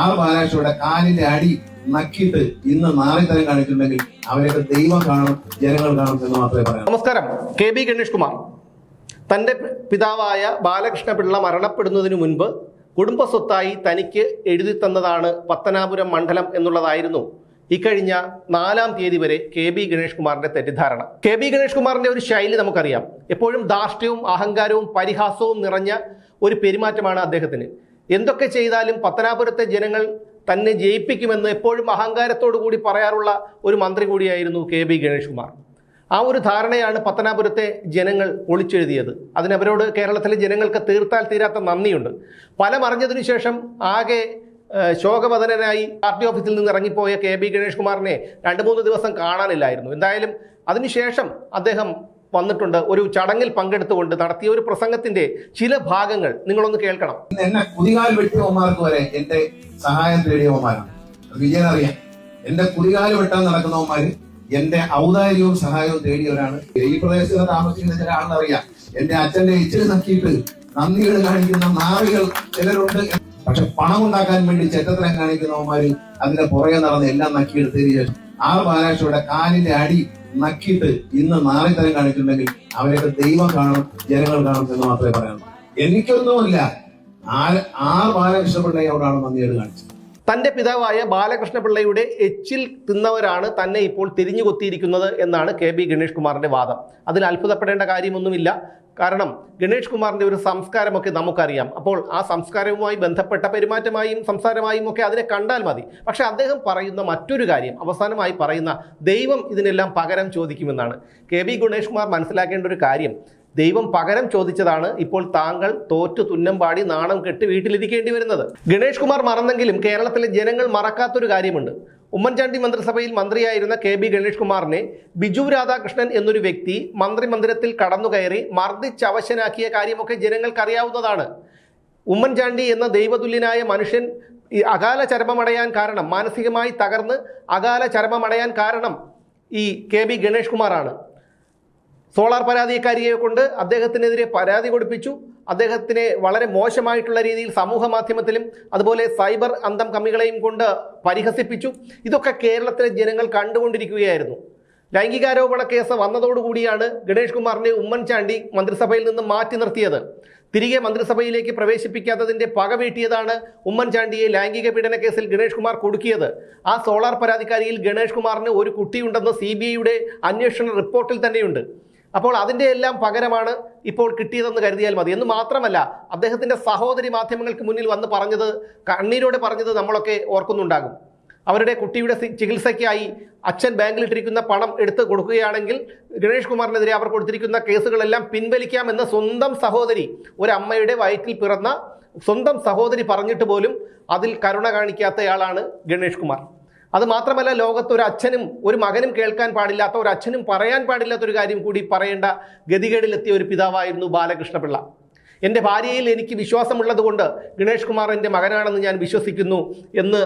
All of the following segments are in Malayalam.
ആർ ബാലകൃഷ്ണയുടെ കാലിന്റെ അടി നക്കിയിട്ട് ഇന്ന് നാറിത്തരം കാണിച്ചിട്ടുണ്ടെങ്കിൽ അവരെയൊക്കെ ദൈവം കാണും, ജനങ്ങൾ കാണും എന്ന് മാത്രമേ പറയാം. നമസ്കാരം. KB ഗണേഷ് കുമാർ തന്റെ പിതാവായ ബാലകൃഷ്ണപിള്ള മരണപ്പെടുന്നതിന് മുൻപ് കുടുംബ സ്വത്തായി തനിക്ക് എഴുതി തന്നതാണ് പത്തനാപുരം മണ്ഡലം എന്നുള്ളതായിരുന്നു ഇക്കഴിഞ്ഞ 4-ാം തീയതി വരെ KB ഗണേഷ് കുമാറിന്റെ തെറ്റിദ്ധാരണ. KB ഗണേഷ് കുമാറിന്റെ ഒരു ശൈലി നമുക്കറിയാം. എപ്പോഴും ധാർഷ്ട്യവും അഹങ്കാരവും പരിഹാസവും നിറഞ്ഞ ഒരു പെരുമാറ്റമാണ് അദ്ദേഹത്തിന്. എന്തൊക്കെ ചെയ്താലും പത്തനാപുരത്തെ ജനങ്ങൾ തന്നെ ജയിപ്പിക്കുമെന്ന് എപ്പോഴും അഹങ്കാരത്തോടു കൂടി പറയാറുള്ള ഒരു മന്ത്രി കൂടിയായിരുന്നു KB ഗണേഷ് കുമാർ. ആ ഒരു ധാരണയാണ് പത്തനാപുരത്തെ ജനങ്ങൾ ഒളിച്ചെഴുതിയത്. അതിനവരോട് കേരളത്തിലെ ജനങ്ങൾക്ക് തീർത്താൽ തീരാത്ത നന്ദിയുണ്ട്. ഫലം അറിഞ്ഞതിനു ശേഷം ആകെ ശോകവദനായി പാർട്ടി ഓഫീസിൽ നിന്ന് ഇറങ്ങിപ്പോയ KB ഗണേഷ് കുമാറിനെ 2-3 ദിവസം കാണാനില്ലായിരുന്നു. എന്തായാലും അതിനുശേഷം അദ്ദേഹം വന്നിട്ടുണ്ട്. ഒരു ചടങ്ങിൽ പങ്കെടുത്തുകൊണ്ട് നടത്തിയ ഒരു പ്രസംഗത്തിന്റെ ചില ഭാഗങ്ങൾ നിങ്ങളൊന്ന് കേൾക്കണം. എന്നെ കുതികാൽ വെട്ടിയവന്മാർക്ക് വരെ എന്റെ സഹായം തേടിയവന്മാരാണ്. വിജയനറിയാം. എന്റെ കുതികാല് വെട്ടാൻ നടക്കുന്നവന്മാര് എന്റെ ഔദാര്യവും സഹായവും തേടിയവരാണ്. ഈ പ്രദേശത്ത് താമസിക്കുന്ന ചില ആളറിയാം. എന്റെ അച്ഛന്റെ ഇച്ചിരി നക്കിയിട്ട് നന്ദികൾ കാണിക്കുന്ന നാവികൾ ചിലരുണ്ട്. പക്ഷെ പണം ഉണ്ടാക്കാൻ വേണ്ടി ചെറ്റത്തരം കാണിക്കുന്നവന്മാര് അതിന്റെ പുറകെ നടന്ന് എല്ലാം നക്കിയെടുത്തതിന് ശേഷം ആർ ബാലകൃഷ്ണയുടെ കാലിന്റെ അടി നക്കിയിട്ട് ഇന്ന് നാറിത്തരം കാണിച്ചിട്ടുണ്ടെങ്കിൽ അവരെയൊക്കെ ദൈവം കാണും, ജനങ്ങൾ കാണും എന്ന് മാത്രമേ പറയാൻ. എനിക്കൊന്നുമില്ല. ആർ ബാലകൃഷ്ണപിള്ളയോടാണ് നന്ദിയോട് കാണിച്ചത്. തന്റെ പിതാവായ ബാലകൃഷ്ണപിള്ളയുടെ എച്ചിൽ തിന്നവരാണ് തന്നെ ഇപ്പോൾ തിരിഞ്ഞു കൊത്തിയിരിക്കുന്നത് എന്നാണ് KB ഗണേഷ് കുമാറിന്റെ വാദം. അതിൽ അത്ഭുതപ്പെടേണ്ട കാര്യമൊന്നുമില്ല. കാരണം ഗണേഷ് കുമാറിന്റെ ഒരു സംസ്കാരമൊക്കെ നമുക്കറിയാം. അപ്പോൾ ആ സംസ്കാരവുമായി ബന്ധപ്പെട്ട പെരുമാറ്റമായും സംസാരമായും ഒക്കെ അതിനെ കണ്ടാൽ മതി. പക്ഷെ അദ്ദേഹം പറയുന്ന മറ്റൊരു കാര്യം, അവസാനമായി പറയുന്ന ദൈവം ഇതിനെല്ലാം പകരം ചോദിക്കുമെന്നാണ്. KB ഗണേഷ് കുമാർ മനസ്സിലാക്കേണ്ട ഒരു കാര്യം, ദൈവം പകരം ചോദിച്ചതാണ് ഇപ്പോൾ താങ്കൾ തോറ്റു തുന്നം പാടി നാണം കെട്ട് വീട്ടിലിരിക്കേണ്ടി വരുന്നത്. ഗണേഷ് കുമാർ മറന്നെങ്കിലും കേരളത്തിലെ ജനങ്ങൾ മറക്കാത്തൊരു കാര്യമുണ്ട്. ഉമ്മൻചാണ്ടി മന്ത്രിസഭയിൽ മന്ത്രിയായിരുന്ന KB ഗണേഷ് കുമാറിനെ ബിജു രാധാകൃഷ്ണൻ എന്നൊരു വ്യക്തി മന്ത്രിമന്ദിരത്തിൽ കടന്നുകയറി മർദ്ദിച്ചവശനാക്കിയ കാര്യമൊക്കെ ജനങ്ങൾക്കറിയാവുന്നതാണ്. ഉമ്മൻചാണ്ടി എന്ന ദൈവതുല്യനായ മനുഷ്യൻ ഈ അകാല ചരമമടയാൻ കാരണം, മാനസികമായി തകർന്ന് അകാല ചരമമടയാൻ കാരണം ഈ KB ഗണേഷ് കുമാറാണ്. സോളാർ പരാതിക്കാരിയെ കൊണ്ട് അദ്ദേഹത്തിനെതിരെ പരാതി കൊടുപ്പിച്ചു. അദ്ദേഹത്തിനെ വളരെ മോശമായിട്ടുള്ള രീതിയിൽ സമൂഹ മാധ്യമത്തിലും അതുപോലെ സൈബർ അന്തം കമ്മികളെയും കൊണ്ട് പരിഹസിപ്പിച്ചു. ഇതൊക്കെ കേരളത്തിലെ ജനങ്ങൾ കണ്ടുകൊണ്ടിരിക്കുകയായിരുന്നു. ലൈംഗികാരോപണ കേസ് വന്നതോടുകൂടിയാണ് ഗണേഷ് കുമാറിനെ ഉമ്മൻചാണ്ടി മന്ത്രിസഭയിൽ നിന്ന് മാറ്റി നിർത്തിയത്. തിരികെ മന്ത്രിസഭയിലേക്ക് പ്രവേശിപ്പിക്കാത്തതിന്റെ പക വീട്ടിയതാണ് ഉമ്മൻചാണ്ടിയെ ലൈംഗിക പീഡന കേസിൽ ഗണേഷ് കുമാർ കുടുക്കിയത്. ആ സോളാർ പരാതിക്കാരിയിൽ ഗണേഷ് കുമാറിന് ഒരു കുട്ടിയുണ്ടെന്ന് CBIയുടെ അന്വേഷണ റിപ്പോർട്ടിൽ തന്നെയുണ്ട്. അപ്പോൾ അതിൻ്റെ എല്ലാം പകരമാണ് ഇപ്പോൾ കിട്ടിയതെന്ന് കരുതിയാൽ മതി. എന്ന് മാത്രമല്ല, അദ്ദേഹത്തിൻ്റെ സഹോദരി മാധ്യമങ്ങൾക്ക് മുന്നിൽ വന്ന് പറഞ്ഞത്, കണ്ണീരോടെ പറഞ്ഞത് നമ്മളൊക്കെ ഓർക്കുന്നുണ്ടാകും. അവരുടെ കുട്ടിയുടെ ചികിത്സയ്ക്കായി അച്ഛൻ ബാങ്കിലിട്ടിരിക്കുന്ന പണം എടുത്ത് കൊടുക്കുകയാണെങ്കിൽ ഗണേഷ് കുമാറിനെതിരെ അവർ കൊടുത്തിരിക്കുന്ന കേസുകളെല്ലാം പിൻവലിക്കാമെന്ന് സ്വന്തം സഹോദരി, ഒരമ്മയുടെ വയറ്റിൽ പിറന്ന സ്വന്തം സഹോദരി പറഞ്ഞിട്ട് പോലും അതിൽ കരുണ കാണിക്കാത്തയാളാണ് ഗണേഷ് കുമാർ. അത് മാത്രമല്ല, ലോകത്ത് ഒരു അച്ഛനും ഒരു മകനും കേൾക്കാൻ പാടില്ലാത്ത, ഒരു അച്ഛനും പറയാൻ പാടില്ലാത്തൊരു കാര്യം കൂടി പറയേണ്ട ഗതികേടിലെത്തിയ ഒരു പിതാവായിരുന്നു ബാലകൃഷ്ണപിള്ള. എൻ്റെ ഭാര്യയിൽ എനിക്ക് വിശ്വാസമുള്ളത് കൊണ്ട് ഗണേഷ് കുമാർ എൻ്റെ മകനാണെന്ന് ഞാൻ വിശ്വസിക്കുന്നു എന്ന്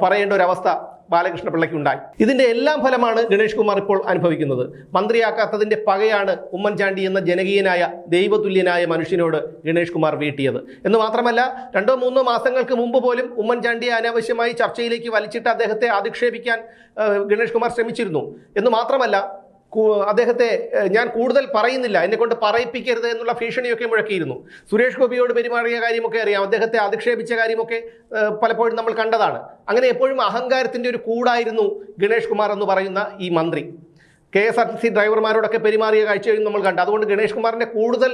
പറയേണ്ട ഒരവസ്ഥ ബാലകൃഷ്ണപിള്ളയ്ക്ക് ഉണ്ടായി. ഇതിൻ്റെ എല്ലാം ഫലമാണ് ഗണേഷ് കുമാർ ഇപ്പോൾ അനുഭവിക്കുന്നത്. മന്ത്രിയാക്കാത്തതിൻ്റെ പകയാണ് ഉമ്മൻചാണ്ടി എന്ന ജനകീയനായ ദൈവതുല്യനായ മനുഷ്യനോട് ഗണേഷ് കുമാർ വീട്ടിയത്. എന്ന് മാത്രമല്ല, 2-3 മാസങ്ങൾക്ക് മുമ്പ് പോലും ഉമ്മൻചാണ്ടിയെ അനാവശ്യമായി ചർച്ചയിലേക്ക് വലിച്ചിട്ട് അദ്ദേഹത്തെ അധിക്ഷേപിക്കാൻ ഗണേഷ് കുമാർ ശ്രമിച്ചിരുന്നു. എന്ന് മാത്രമല്ല, അദ്ദേഹത്തെ ഞാൻ കൂടുതൽ പറയുന്നില്ല, എന്നെ കൊണ്ട് പറയിപ്പിക്കരുത് എന്നുള്ള ഭീഷണിയൊക്കെ മുഴക്കിയിരുന്നു. സുരേഷ് ഗോപിയോട് പെരുമാറിയ കാര്യമൊക്കെ അറിയാം. അദ്ദേഹത്തെ അധിക്ഷേപിച്ച കാര്യമൊക്കെ പലപ്പോഴും നമ്മൾ കണ്ടതാണ്. അങ്ങനെ എപ്പോഴും അഹങ്കാരത്തിൻ്റെ ഒരു കൂടായിരുന്നു ഗണേഷ് കുമാർ എന്ന് പറയുന്ന ഈ മന്ത്രി. KSRTC ഡ്രൈവർമാരോടൊക്കെ പെരുമാറിയ കാഴ്ചയും നമ്മൾ കണ്ടു. അതുകൊണ്ട് ഗണേഷ് കുമാറിൻ്റെ കൂടുതൽ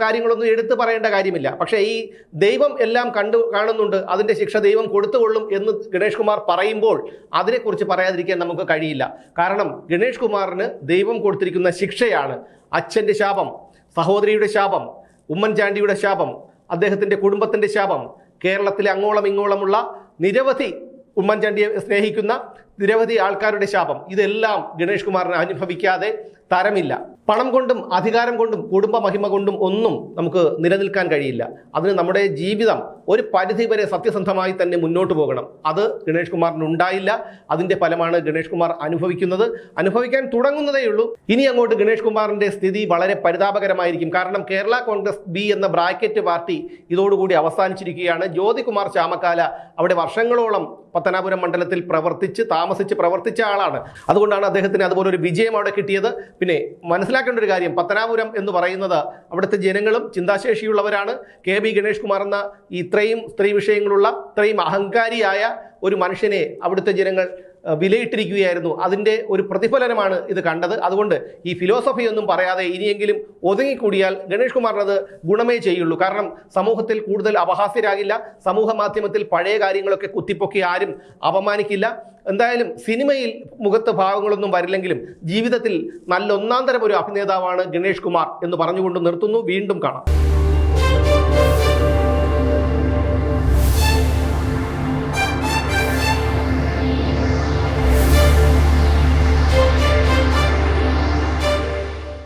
കാര്യങ്ങളൊന്നും എടുത്തു പറയേണ്ട കാര്യമില്ല. പക്ഷേ ഈ ദൈവം എല്ലാം കാണുന്നുണ്ട്, അതിൻ്റെ ശിക്ഷ ദൈവം കൊടുത്തുകൊള്ളും എന്ന് ഗണേഷ് കുമാർ പറയുമ്പോൾ അതിനെക്കുറിച്ച് പറയാതിരിക്കാൻ നമുക്ക് കഴിയില്ല. കാരണം ഗണേഷ് കുമാറിന് ദൈവം കൊടുത്തിരിക്കുന്ന ശിക്ഷയാണ് അച്ഛൻ്റെ ശാപം, സഹോദരിയുടെ ശാപം, ഉമ്മൻചാണ്ടിയുടെ ശാപം, അദ്ദേഹത്തിൻ്റെ കുടുംബത്തിൻ്റെ ശാപം, കേരളത്തിലെ അങ്ങോളം ഇങ്ങോളമുള്ള നിരവധി ഉമ്മൻചാണ്ടിയെ സ്നേഹിക്കുന്ന നിരവധി ആൾക്കാരുടെ ശാപം. ഇതെല്ലാം ഗണേഷ് കുമാറിനെ അനുഭവിക്കാതെ തരമില്ല. പണം കൊണ്ടും അധികാരം കൊണ്ടും കുടുംബ മഹിമ കൊണ്ടും ഒന്നും നമുക്ക് നിലനിൽക്കാൻ കഴിയില്ല. അതിന് നമ്മുടെ ജീവിതം ഒരു പരിധി വരെ സത്യസന്ധമായി തന്നെ മുന്നോട്ട് പോകണം. അത് ഗണേഷ് കുമാറിന് ഉണ്ടായില്ല. അതിന്റെ ഫലമാണ് ഗണേഷ് കുമാർ അനുഭവിക്കാൻ തുടങ്ങുന്നതേയുള്ളൂ. ഇനി അങ്ങോട്ട് ഗണേഷ് കുമാറിന്റെ സ്ഥിതി വളരെ പരിതാപകരമായിരിക്കും. കാരണം കേരള കോൺഗ്രസ് ബി എന്ന ബ്രാക്കറ്റ് പാർട്ടി ഇതോടുകൂടി അവസാനിച്ചിരിക്കുകയാണ്. ജ്യോതികുമാർ ചാമക്കാല അവിടെ വർഷങ്ങളോളം പത്തനാപുരം മണ്ഡലത്തിൽ താമസിച്ച് പ്രവർത്തിച്ച ആളാണ്. അതുകൊണ്ടാണ് അദ്ദേഹത്തിന് അതുപോലെ ഒരു വിജയം അവിടെ കിട്ടിയത്. പിന്നെ മനസ്സിലാക്കേണ്ട ഒരു കാര്യം, പത്തനാപുരം എന്ന് പറയുന്നത് അവിടുത്തെ ജനങ്ങളും ചിന്താശേഷിയുള്ളവരാണ്. കെ ബി ഗണേഷ് കുമാർ എന്ന ഇത്രയും സ്ത്രീ വിഷയങ്ങളുള്ള ഇത്രയും അഹങ്കാരിയായ ഒരു മനുഷ്യനെ അവിടുത്തെ ജനങ്ങൾ വിലയിട്ടിരിക്കുകയായിരുന്നു. അതിൻ്റെ ഒരു പ്രതിഫലനമാണ് ഇത് കണ്ടത്. അതുകൊണ്ട് ഈ ഫിലോസഫി ഒന്നും പറയാതെ ഇനിയെങ്കിലും ഒതുങ്ങിക്കൂടിയാൽ ഗണേഷ് കുമാറിനത് ഗുണമേ ചെയ്യുള്ളൂ. കാരണം സമൂഹത്തിൽ കൂടുതൽ അപഹാസ്യരാകില്ല. സമൂഹ മാധ്യമത്തിൽ പഴയ കാര്യങ്ങളൊക്കെ കുത്തിപ്പൊക്കി ആരും അപമാനിക്കില്ല. എന്തായാലും സിനിമയിൽ മുഖത്ത് ഭാവങ്ങളൊന്നും വരില്ലെങ്കിലും ജീവിതത്തിൽ നല്ല ഒന്നാന്തരം ഒരു അഭിനേതാവാണ് ഗണേഷ് കുമാർ എന്ന് പറഞ്ഞുകൊണ്ട് നിർത്തുന്നു. വീണ്ടും കാണാം.